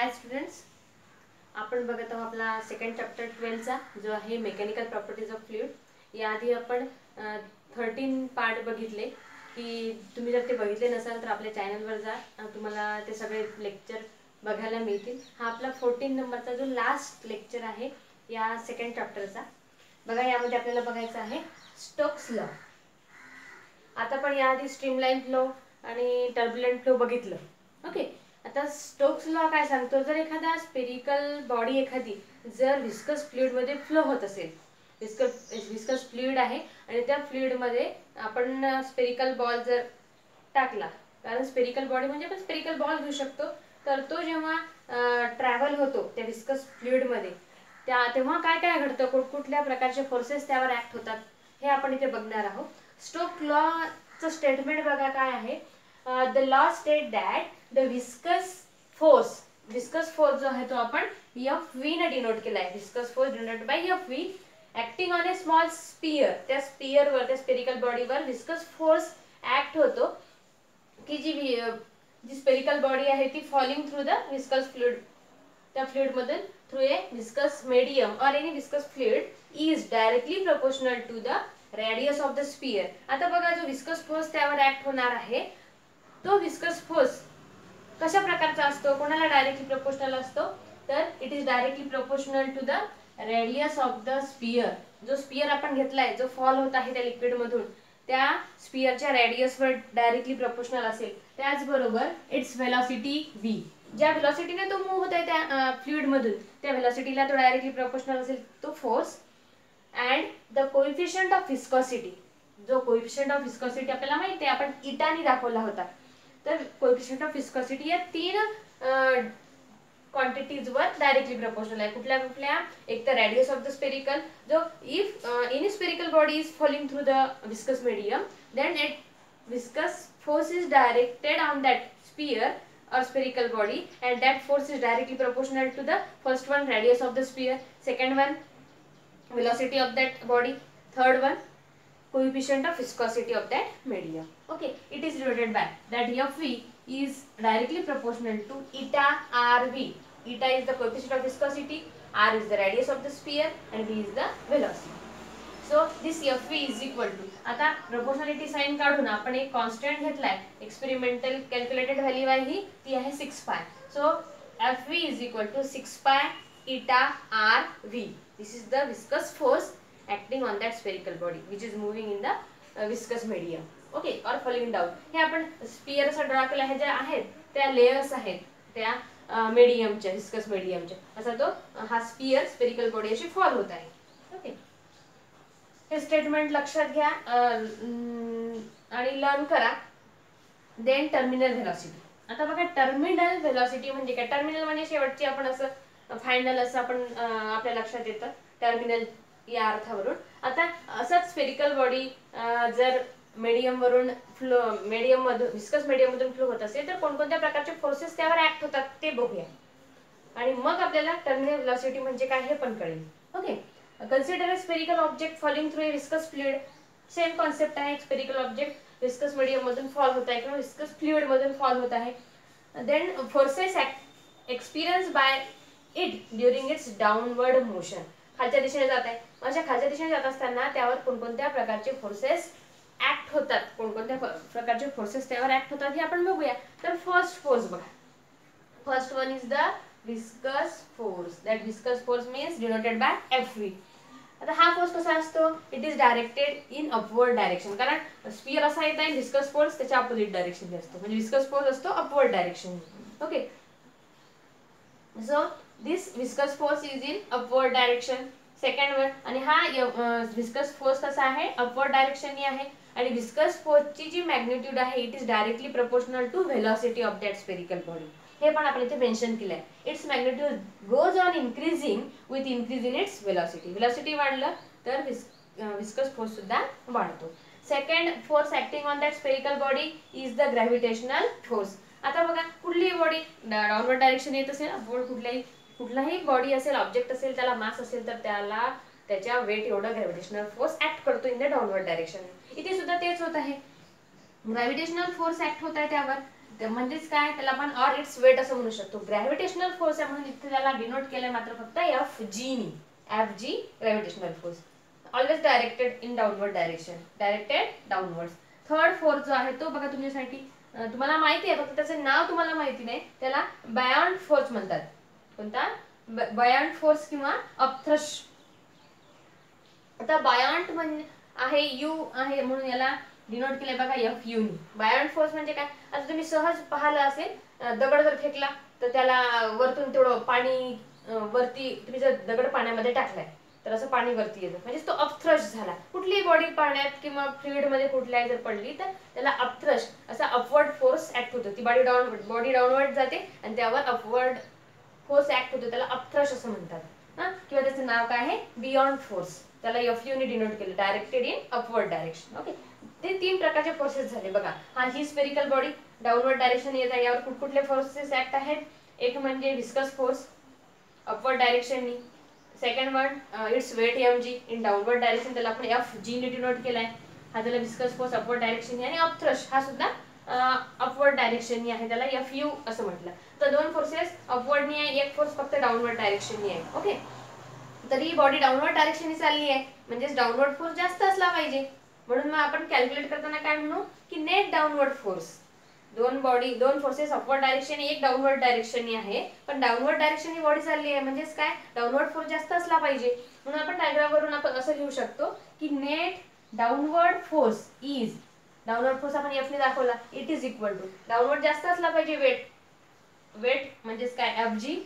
हाय students, आपण बघत आहोत आपला सेकंड चॅप्टर 12 चा जो आहे मेकॅनिकल प्रॉपर्टीज ऑफ फ्लुइड। याआधी आपण 13 पार्ट बघितले की तुम्ही जर ते बघितले नसाल तर आपल्या चॅनलवर जा, तुम्हाला ते सगळे लेक्चर बघायला मिळतील। हा आपला 14 नंबरचा जो लास्ट लेक्चर आहे या सेकंड चॅप्टरचा। बघा, यामध्ये आपल्याला बघायचं आहे स्टोक्स लॉ। आता पण याआधी स्ट्रीमलाइन फ्लो आणि टर्ब्युलंट फ्लो बघितलं। ओके, आता स्टोक्स लॉ काय सांगतो, जर एखादा स्पेरिकल बॉडी एखादी जर विस्कस फ्लुइड मध्ये फ्लो होत असेल, विस्कस फ्लुइड आहे आणि त्या फ्लुइड मध्ये आपण स्पेरिकल बॉल जर टाकला, कारण स्पेरिकल बॉडी म्हणजे आपण स्पेरिकल बॉल घेऊ शकतो, तर तो जेव्हा ट्रॅव्हल होतो त्या विस्कस फ्लुइड मध्ये तेव्हा काय काय घडतं, कुठल्या प्रकारचे फोर्सेस त्यावर ऍक्ट होतात हे आपण इथे बघणार आहोत। स्टोक लॉ चं स्टेटमेंट बघा काय आहे। The law state that the viscous force जो आहे तो आपण Fv ने डिनोट केला आहे। Viscous force denoted by Fv acting on a small sphere. त्या स्पियरवर, त्या स्पेरिकल बॉडीवर विस्कस फोर्स ऍक्ट होतो की जी स्पेरिकल बॉडी आहे ती falling through the viscous fluid, त्या फ्लुइड मधून through a viscous medium or any viscous fluid is directly proportional to the radius of the sphere. आता बघा, जो विस्कस फोर्स त्यावर ऍक्ट होणार आहे तो विस्कस फोर्स कशा प्रकारचा असतो, कोणाला डायरेक्टली प्रोपोर्शनल असतो, तर it is directly proportional to the radius of the sphere. जो स्पियर आपण घेतलाय, जो फॉल होत आहे त्या लिक्विड मधून, त्या स्पियरच्या रेडियसवर डायरेक्टली प्रोपोर्शनल असेल। त्याचबरोबर इट्स वेलोसिटी v, ज्या वेलोसिटीने तो मूव्ह होत आहे त्या फ्लुइड मधून, त्या वेलोसिटीला तो डायरेक्टली प्रोपोर्शनल असेल तो force. And the coefficient of viscosity, जो कोएफिशिएंट ऑफ विस्कोसिटी आपल्याला माहिती आहे, आपण इटाने दाखवला होता, तर कोएफिशिएंट ऑफ विस्कोसिटी या तीन क्वांटिटीज वर डायरेक्टली प्रोपोर्शनल आहे। कुठल्या कुठल्या, एक तर रेडियस ऑफ द स्पेरिकल, जो if any spherical body is falling through the viscous medium, then it viscous force is directed on that sphere or spherical body, and that force is directly proportional to the first one, radius of the sphere, second one, velocity of that body, third one, coefficient of viscosity of that medium. Okay, it is denoted by that Fv is directly proportional to eta Rv. Eta is the coefficient of viscosity, R is the radius of the sphere, and V is the velocity. So this Fv is equal to, आता proportionality sign काढून आपण एक constant घेतलाय, experimental calculated value आहे ही, ती आहे 6 पाय। So Fv is equal to 6 पाय eta Rv. This is the viscous force acting on that spherical body which is moving in the viscous medium, okay, or falling down। हे आपण sphere असा draw केला आहे, ज्या आहेत त्या लेयर्स आहेत त्या मीडियमच्या, विस्कस मीडियमच्या, असा तो हा स्पियर स्पेरिकल बॉडी अशी फॉल होत आहे। ओके, हे स्टेटमेंट लक्षात घ्या आणि लर्न करा। Then terminal velocity. आता बघा, टर्मिनल व्हेलॉसिटी म्हणजे काय, टर्मिनल म्हणजे शेवटची, आपण असं फायनल असं आपण आपल्या लक्षात येतं टर्मिनल या अर्थावरून। आता असंच स्पेरिकल बॉडी जर मीडियम वरून फ्लो, मीडियम मधून, विस्कस मीडियम मधून फ्लो होत असेल तर कोणकोणत्या प्रकारचे फोर्सेस त्यावर ऍक्ट होतात ते बघूया, आणि मग आपल्याला टर्मिनल व्हेलॉसिटी म्हणजे काय हे पण कळेल। Okay, consider a spherical object falling through a viscous fluid. Same concept आहे, स्पेरिकल ऑब्जेक्ट विस्कस मीडियम मधून फॉल होत आहे किंवा विस्कस फ्लुइड मधून फॉल होत आहे। Then forces experience by it during its downward motion, खालच्या दिशेने जात आहे, अशा खालच्या दिशेने जात असताना त्यावर कोणकोणत्या प्रकारचे फोर्सेस ऍक्ट होतात, कोणकोणत्या प्रकारचे फोर्सेस त्यावर ऍक्ट होतात हे आपण बघूया। तर फर्स्ट फोर्स बघा, first one is the viscous force. That viscous force means denoted by Fv. आता हा फोर्स कसा असतो, it is directed in upward direction, कारण स्पियर असा येत आहे, विस्कस फोर्स त्याच्या अपोजिट डायरेक्शन असतो, म्हणजे विस्कस फोर्स असतो upward direction. Okay, so this viscous force is in upward direction, second one. आणि हा विस्कस फोर्स कसा आहे, अपवर्ड डायरेक्शननी आहे, आणि विस्कस फोर्सची जी मॅग्निट्यूड आहे it is directly proportional to velocity of that spherical body. हे पण आपण इथे मेन्शन केलंय। Its magnitude goes on increasing with increase in its velocity. Velocity वाढलं तर विस्कस फोर्स सुद्धा वाढतो। Second force acting on that spherical body is the gravitational force. आता बघा, कुठलीही बॉडी डाउनवर्ड डायरेक्शन येत असेल, अपवर्ड कुठलाही बॉडी असेल, ऑब्जेक्ट असेल, त्याला मास असेल तर त्याला त्याच्या वेट एवढा ग्रॅव्हिटेशनल फोर्स ऍक्ट करतो इन द डाउनवर्ड डायरेक्शन। इथे सुद्धा तेच होत आहे, ग्रॅव्हिटेशनल फोर्स ऍक्ट होत आहे त्यावर, म्हणजेच काय, त्याला आपण ऑर इट्स वेट असं म्हणू शकतो. ग्रॅव्हिटेशनल फोर्स आहे म्हणून इथे त्याला डिनोट केलंय मात्र फक्त एफ जी नी. F G gravitational force, always directed in downward direction, directed downwards. Third force जो आहे तो बघा तुमच्यासाठी, तुम्हाला माहिती आहे फक्त त्याचं नाव तुम्हाला माहिती नाही, त्याला बायोंट फोर्स म्हणतात. कोणता? बायोंट फोर्स किंवा अपथ्रश. आता बायोंट म्हणजे आहे यू आहे म्हणून याला डिनोट केलंय बघा एफ यू नी. बायोंट फोर्स म्हणजे काय, आता तुम्ही सहज पाहिलं असेल, दगड जर फेकला तर त्याला वरतून तेवढं पाणी वरती, तुम्ही जर दगड पाण्यामध्ये टाकलाय तर असं पाणी वरती येतं, म्हणजे तो अपथ्रश झाला. कुठलीही बॉडी पाण्यात किंवा फ्लुइड मध्ये कुठल्याही जर पडली तर त्याला अपथ्रश असा अपवर्ड फोर्स ऍक्ट होतो. ती बॉडी डाऊनवर्ड जाते आणि त्यावर अपवर्ड फोर्स ऍक्ट होतो, त्याला अपथ्रश असं म्हणतात. किंवा त्याचं नाव काय आहे, बियॉन्ड फोर्स. त्याला एफ यू ने डिनोट केलं, directed in upward direction. Okay, ते 3 प्रकारचे फोर्सेस झाले बघा. हा ही स्पेरिकल बॉडी डाऊनवर्ड डायरेक्शन येत आहे, यावर कुठले फोर्सेस ऍक्ट आहेत. एक म्हणजे विस्कस फोर्स अपवर्ड डायरेक्शननी. Second one it's weight M G in downward direction, त्याला आपण एफ जी ने डिनोट केलाय. हा झाला विस्कस फोर्स अपवर्ड डायरेक्शन. आणि अपथ्रश हा सुद्धा अपवर्ड डायरेक्शननी आहे, त्याला एफ यू असं म्हटलं. तर 2 फोर्सेस अपवर्डनी आहे, एक फोर्स फक्त डाऊनवर्ड डायरेक्शननी आहे. ओके, तर ही बॉडी डाऊनवर्ड डायरेक्शननी चालली आहे, म्हणजेच डाऊनवर्ड फोर्स जास्त असला पाहिजे. म्हणून मग आपण कॅल्क्युलेट करताना काय म्हणू की net downward force. 2 forces upward direction, एक डाऊनवर्ड डायरेक्शननी आहे, पण डाऊनवर्ड डायरेक्शननी बॉडी चालली आहे म्हणजेच काय, डाऊनवर्ड फोर्स जास्त असला पाहिजे. म्हणून आपण डायग्राम वरून आपण असं लिहू शकतो की net downward force is, downward force आपण एफ ने दाखवला, it is equal to downward जास्त असला पाहिजे वेट म्हणजेच काय एफ जी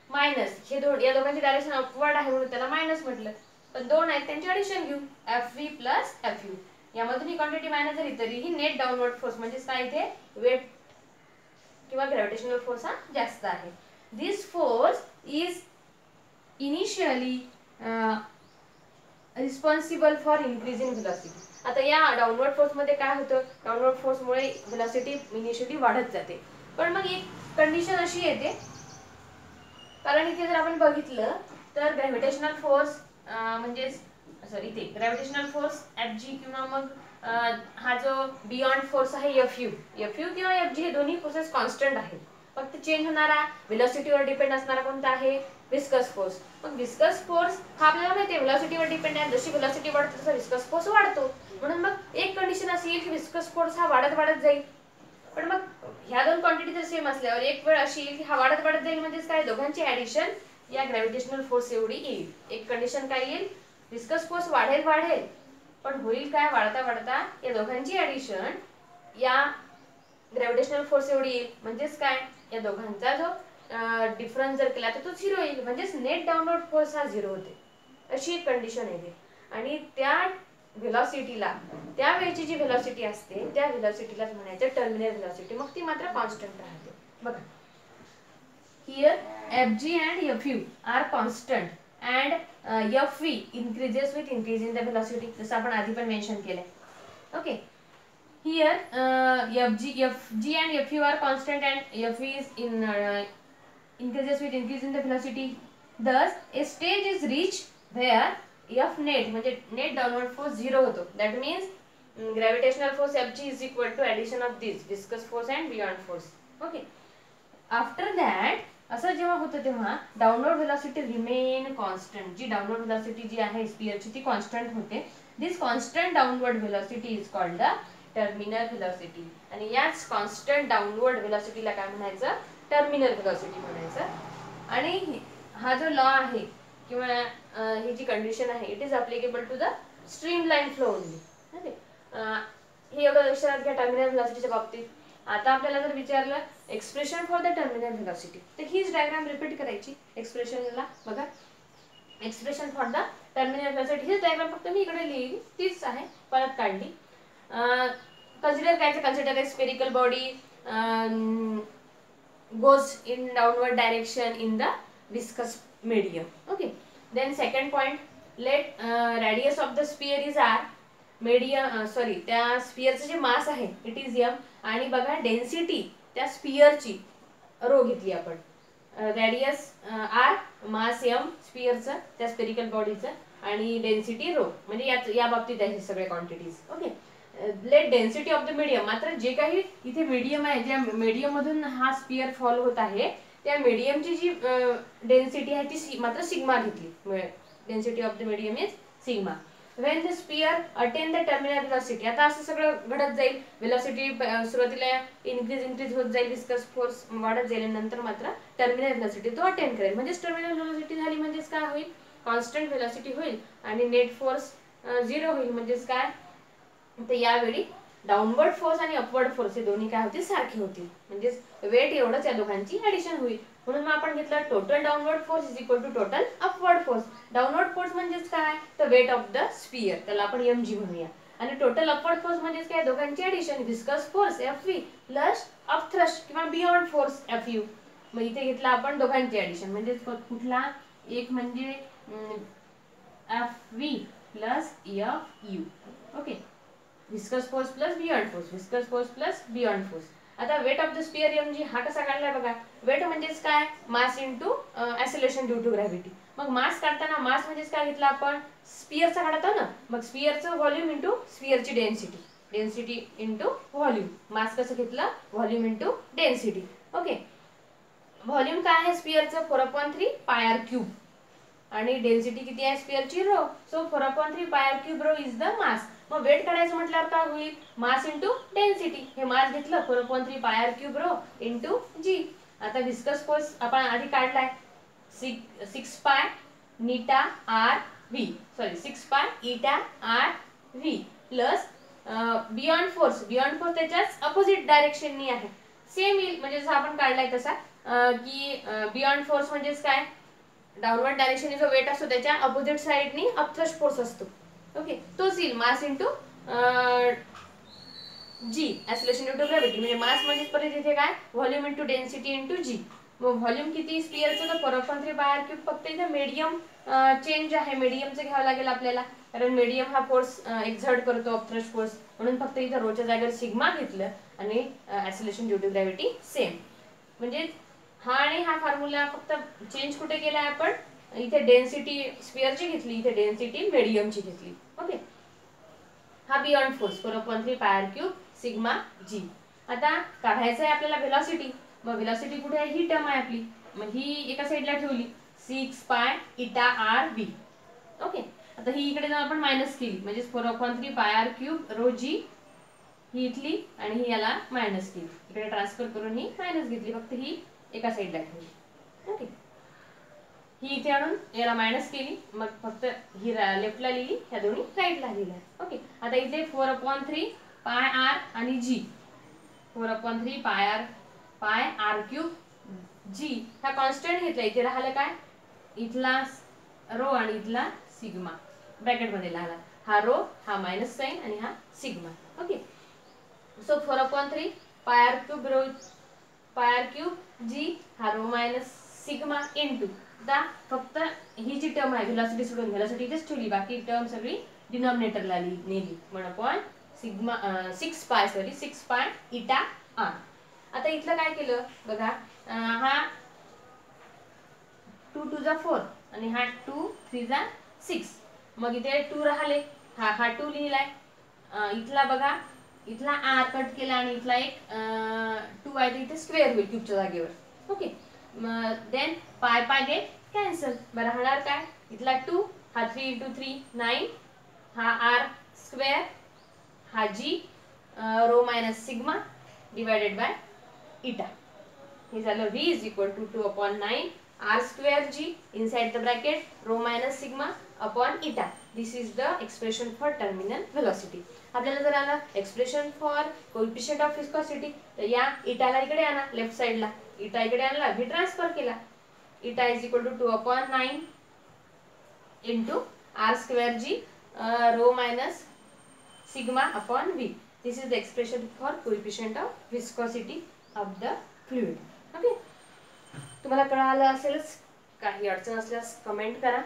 मायनस हे या दोघांची डायरेक्शन अपवर्ड आहे म्हणून त्याला मायनस म्हटलं, पण 2 आहेत त्यांची ऍडिशन घेऊ, F V plus F you. यामधून ही क्वांटिटी मायनस झाली तरीही नेट डाऊनवर्ड फोर्स म्हणजेच काय इथे वेट किंवा ग्रॅव्हिटेशनल फोर्स हा जास्त आहे. This force is initially responsible for increase in velocity. आता या डाऊनवर्ड फोर्स मध्ये काय होतं, डाऊनवर्ड फोर्स मुळे व्हेलॉसिटी इनिशियली वाढत जाते, पण मग एक कंडिशन अशी येते, कारण इथे जर आपण बघितलं तर ग्रॅव्हिटेशनल फोर्स म्हणजेच सॉरी इथे ग्रॅव्हिटेशनल फोर्स एफ जी किंवा मग हा जो बियॉन्ड फोर्स आहे एफ यू किंवा एफ जी, हे दोन्ही फोर्सेस कॉन्स्टंट आहेत. फक्त चेंज होणारा व्हेलॉसिटीवर डिपेंड असणारा कोणता आहे, विस्कस फोर्स. मग विस्कस फोर्स हा आपल्याला माहिती आहे व्हेलॉसिटीवर डिपेंड आहे, जशी व्हेलॉसिटी वाढते तसा विस्कस फोर्स वाढतो. म्हणून मग एक कंडिशन अशी येईल की विस्कस फोर्स हा वाढत जाईल. पण मग ह्या 2 क्वांटिटी जर सेम असल्यावर एक वेळ अशी येईल की हा वाढत जाईल, म्हणजेच काय, दोघांची ऍडिशन या ग्रॅव्हिटेशनल फोर्स एवढी येईल. एक कंडिशन काय येईल, विस्कस फोर्स वाढेल, पण होईल काय, वाढता या दोघांची ऍडिशन या ग्रॅव्हिटेशनल फोर्स एवढी येईल, म्हणजेच काय, या दोघांचा जो डिफरन्स जर केला तर तो 0 येईल, म्हणजेच नेट डाऊनवर्ड फोर्स हा 0 होते. अशी एक कंडिशन येते. आणि त्या व्हेलॉसिटीला, त्या वेळची जी व्हेलॉसिटी असते त्या व्हेलॉसिटीलाच म्हणायचं टर्मिनल व्हेलॉसिटी, मग ती मात्र कॉन्स्टंट राहते. बघा here F G and F U R constant and F V increases with increase in the velocity, जसं आपण आधी पण मेन्शन केलंय. Okay, here F G and F U are constant and F V is increases with increase in the velocity. Thus a stage is reached where F net म्हणजे net downward force 0 होतो. That means gravitational force F G is equal to addition of this viscous force and beyond force. Okay. After that असं जेव्हा होतं तेव्हा downward velocity remain constant. जी downward velocity जी आहे स्पियरची ती कॉन्स्टंट होते. This constant downward velocity is called the terminal velocity. आणि याच कॉन्स्टंट डाऊनवर्ड व्हेलॉसिटीला काय म्हणायचं, टर्मिनल व्हेलॉसिटी म्हणायचं. आणि हा जो लॉ आहे किंवा ही जी कंडिशन आहे it is applicable to the streamline flow only. Okay, हे एवढं लक्षात घ्या टर्मिनल व्हेलॉसिटीच्या बाबतीत. आता आपल्याला जर विचारलं expression for the terminal velocity तर हीच डायग्राम रिपीट करायची. एक्सप्रेशनला बघा, expression for the terminal velocity हीच डायग्राम फक्त मी इकडे लिहिली तीच आहे, परत काढली. कन्सिडर करायचं, consider spherical body goes in downward direction in the viscous medium. Okay, then second point, let radius of the sphere is r, medium त्या स्पियरचं जे मास आहे इट इज m, आणि बघा डेन्सिटी त्या स्पियरची रो घेतली आपण. रेडियस r, मास m स्पियरचं त्या spherical बॉडीचं, आणि डेन्सिटी रो, म्हणजे या बाबतीत आहे सगळे quantities. Okay, let density of the medium, मात्र जे काही इथे मीडियम आहे, ज्या मीडियम मधून हा स्पियर फॉल होत आहे त्या मीडियमची जी डेन्सिटी आहे ती मात्र सिग्मा घेतली. Density of the medium is sigma. When the sphere attain the terminal velocity, आता असं सगळं घडत जाईल, व्हेलॉसिटी सुरुवातीला इंक्रीज होत जाईल, विस्कस फोर्स वाढत जाईल, नंतर मात्र टर्मिनल व्हेलॉसिटी तो अटेन करेल. म्हणजेच टर्मिनल व्हेलॉसिटी झाली म्हणजेच काय होईल, कॉन्स्टंट व्हेलॉसिटी होईल आणि नेट फोर्स 0 होईल. म्हणजेच काय, तर यावेळी डाऊनवर्ड फोर्स आणि अपवर्ड फोर्स हे दोन्ही काय होतील, सारखे होतील. म्हणजेच वेट एवढंच या दोघांची ऍडिशन होईल. म्हणून मग आपण घेतला total downward force is equal to total upward force. Downward force म्हणजेच काय, तर वेट ऑफ द स्पियर, त्याला आपण mg म्हणूया. आणि टोटल अपवर्ड फोर्स म्हणजेच काय, दोघांची addition, viscous force Fv plus upthrust किंवा बियॉन्ड फोर्स Fu. मग इथे घेतला आपण दोघांची ऍडिशन, म्हणजेच कुठला, एक म्हणजे Fv plus Fu. Okay, viscous force plus buoyant force, viscous force plus buoyant force. आता weight of the sphere mg हा कसा काढलाय बघा. वेट म्हणजेच काय, mass into acceleration due to gravity. मग मास काढताना मास म्हणजेच काय घेतला आपण, स्पियरचा काढतो ना, मग स्पियरचं व्हॉल्यूम इंटू स्पियरची density, density into volume. Mass कसं घेतलं, volume into density. Okay, volume काय आहे स्पियरचं, 4/3 पाय आर क्यूब आणि डेन्सिटी किती आहे स्पियरची, row. So 4/3 pi R cube rho is the mass. मग वेट काढायचं म्हटल्यावर काय होईल, मास इंटू डेन्सिटी. हे मास घेतलं 4/3 pi R cube rho into G. आता विस्कस फोर्स आपण आधी काढलाय, 6 पाय नीटा R V, sorry 6 pi eta R V plus buoyant force. Buoyant force त्याच्याच अपोजिट डायरेक्शननी आहे, सेम येईल. म्हणजे जसं आपण काढलाय तसा की बियॉन्ड फोर्स म्हणजेच काय, डाऊनवर्ड डायरेक्शनने जो वेट असतो त्याच्या अपोजिट साइडनी अपथ्रस्ट फोर्स असतो. ओके, तोच येईल mass into G, acceleration due to gravity. म्हणजे मास म्हणजे परत इथे काय, volume into density into G. मग व्हॉल्यूम किती स्पियरचं, तर 4/3 पाय आर क्यूब. फक्त इथे मीडियम चेंज आहे, मीडियमचं घ्यावं लागेल आपल्याला, कारण मीडियम हा फोर्स एक्झर्ट करतो, अपथ्रस्ट फोर्स. म्हणून फक्त इथे रोच्या जागेवर सिग्मा घेतलं आणि acceleration due to gravity same. म्हणजे हा आणि हा फॉर्म्युला फक्त चेंज कुठे केलाय आपण, इथे डेन्सिटी स्पियरची घेतली, इथे डेन्सिटी मीडियमची घेतली. ओके, हा beyond force 4/3 pi R cube sigma जी. आता काढायचं आहे आपल्याला व्हेलॉसिटी. मग व्हेलॉसिटी कुठे आहे, ही टर्म आहे आपली, मग ही एका साईडला ठेवली, 6 pi eta R B. Okay, आता ही इकडे जाऊन आपण मायनस केली, म्हणजे 4/3 पाय आर क्यूब रो जी ही इथली आणि ही याला मायनस केली, इकडे ट्रान्सफर करून ही मायनस घेतली, फक्त ही एका साईडला ठेवली. ओके, ही इथे आणून याला मायनस केली, मग फक्त ही लेफ्टला लिहिली, ह्या दोन्ही राईटला लिहिल्या. ओके, आता इथे 4/3 पाय आर आणि जी, 4/3 पाय आर क्यूब जी हा कॉन्स्टंट घेतला. इथे राहिलं काय, इथला रो आणि इथला सिग्मा ब्रॅकेट मध्ये राहिला, हा रो, हा मायनस साइन आणि हा sigma. Okay, so 4/3 pi R cube rho, pi R cube G, हा रो मायनस सिग्मा इंटू. आता फक्त ही जी टर्म आहे व्हेलॉसिटी सोडून व्हेलॉसिटी इथेच ठेवली, बाकी टर्म सगळी डिनॉमिनेटरला नेली. 1 सिग्मा 6 पाय इटा आर. आता इथलं काय केलं बघा, हा 2 2 जा 4 आणि हा 2 3 जा 6. मग इथे 2 राहिले, हा 2 लिहिलाय. इथला बघा, इथला आर कट केला आणि इथला एक 2 आहे, इथे स्क्वेअर होईल क्यूबच्या जागेवर. ओके, देन पाय पाय गेट कॅन्सल. मग राहणार काय, इथला 2, हा 3 × 3 9, हा आर स्क्वेअर, हा G rho minus sigma divided by eta. हे झालं v is equal to 2/9 r square g inside the bracket rho minus sigma upon eta. This is the expression for terminal velocity. आपल्याला जर आला expression for coefficient of viscosity, तर या इटाला इकडे आणा, left साइडला इटा इकडे आणला, v ट्रान्सफर केला. Eta is equal to 2/9 into r square g rho minus sigma upon v. This is the expression for coefficient of viscosity of the fluid. Okay, तुम्हाला कळालं असेलच. काही अडचण असल्यास कमेंट करा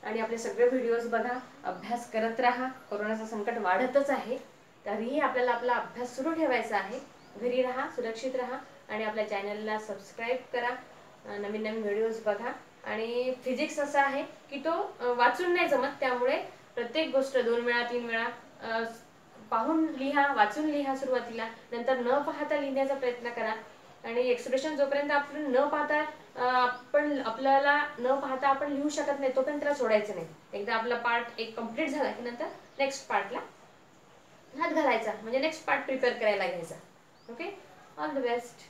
आणि आपले सगळे व्हिडिओज बघा, अभ्यास करत राहा. कोरोनाचं संकट वाढतच आहे, तरीही आपल्याला आपला अभ्यास सुरू ठेवायचा आहे. घरी राहा, सुरक्षित राहा आणि आपल्या चॅनलला सबस्क्राईब करा. नवीन नवीन व्हिडिओज बघा. आणि फिजिक्स असा आहे की तो वाचून नाही जमत, त्यामुळे प्रत्येक गोष्ट 2 वेळा 3 वेळा पाहून लिहा, वाचून लिहा सुरुवातीला, नंतर न पाहता लिहिण्याचा प्रयत्न करा. आणि एक्सप्रेशन जोपर्यंत आपण न पाहता आपल्याला न पाहता आपण लिहू शकत नाही तोपर्यंत त्याला सोडायचं नाही. एकदा आपला पार्ट एक कम्प्लीट झाला की नंतर नेक्स्ट पार्टला हात घालायचा, म्हणजे नेक्स्ट पार्ट प्रिपेअर करायला घ्यायचा. Okay, all the best.